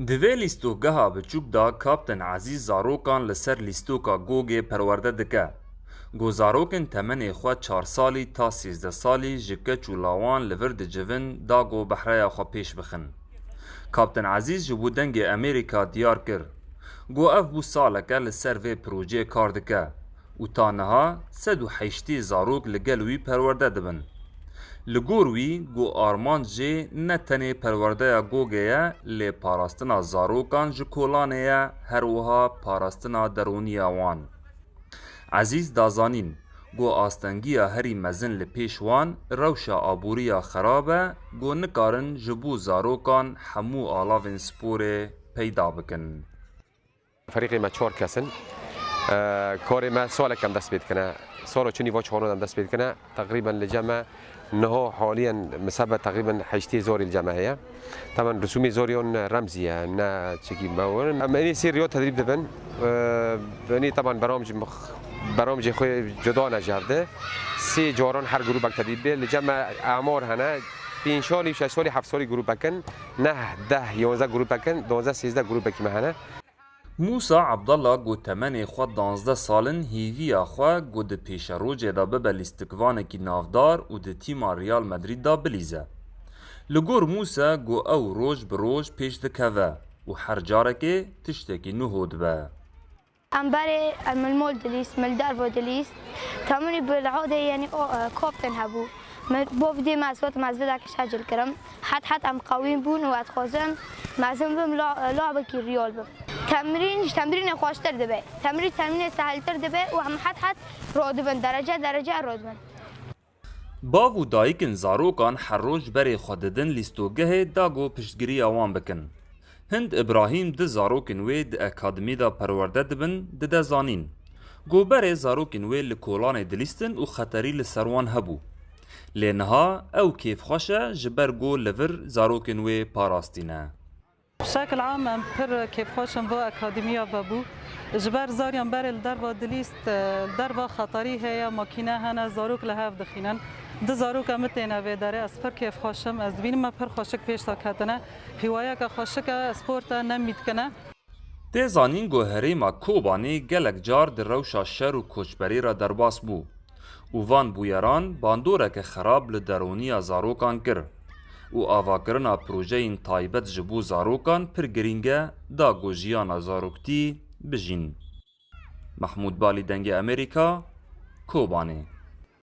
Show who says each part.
Speaker 1: Divê lîstokgeha biçûk da Kapten Ezîz zarokan li ser lîstoka Gogê perwerde dike. Got zarokên temenê xwe 4 salî ta 13 salî ji keç û lawan li vir dicivin da got behreya xwe pêş bixin. Kapten Ezîz ji bo dengê Amerîka diyar kir. Got ev bû saleke li ser vê projeyê kar dike û ta niha 180 zarok li gel wî perwerde dibin. Li gor wî got armanc jê ne tenê perwerdeya Gogê ye lê parastina zarokan ji kolanê ye her wiha parastina derûniya wan. Ezîz dazanîn got astengiya herî mezin li pêş wan rewşa aboriya xerab e got nikarin ji bo zarokan hemû alavên sporê peyda bikin.
Speaker 2: فريقي ما تشور كاسن كوري ما سؤال كم دست بيت كنا صاروا شنو فوتش هون دست بيت كنا تقريبا لجمع انه حاليا مسابقه تقريبا حيشتي زوري الجماهير طبعا رسومي زوريون رمزيه نا تشكي باور اما اني سير رياض تدريب دبن بني طبعا برامج خوي جدا نجرده سي جاران هر جروب تدريب لجمع اعمار هنا 5 سالي 6 سالي 7 سالي جروب كن نه 10 11 جروب كن 12 13 جروب كي معنا
Speaker 1: موسا عبدالله got temenê xwe 12 salin hêviya xwe got di pêşerojê da bibe lîstikvanekî navdar û di tîma Real Madrid da bilîze. Li gor Musa got ew roj bi roj pêş dikeve û her carekê tiştekî nû dibe.
Speaker 3: امبارح من المول دليس من الدارفو دليس تمني بالعودة يعني كابتن هبو بوفدي مع صوت مع زبدك شاج الكرم حتى ام قويين بون واتخوزن معزم بهم لعبة كي ريال بهم تمرين خوشتر دبي تمرين سهلتر دبي وهم حت رودبن درجة رودبن.
Speaker 1: Bav û dayîkên zarokan her roj berê xwe didin lîstogehê da got piştgiriya wan bikin. Hind İbrahîm di zarokên wê di akademî da perwerde dibin dide zanîn. Got berê zarokên wê li kolanê dilîstin û xeterî li ser wan hebû. Lê niha ew kêfxweş e ji ber got li vir zarokên wê parastîne.
Speaker 4: بشكل عام ام پر كيف خوشم و اكاديميه وبو جبر زاريان بر الدروا دليست دروا خطري هي ماكينه هنا زاروك لهاف دخينن د زاروك متينا و داره اس پر كيف خوشم از بين ما پر خوشك پیش تا کتنه هوايه که خوشك سپورت نمید کنه
Speaker 1: Tê zanîn got herêma Kobanê gelek car di rewşa şer û koçberî re derbas bû û van bûyeran bandoreke xerab li derûniya zarokan kir û avakirina projeyên taybet ji bo zarokan pir girîng e da got jiyana zaroktî bijîn. Mahmûd Balî dengê Amerîka, Kobanê.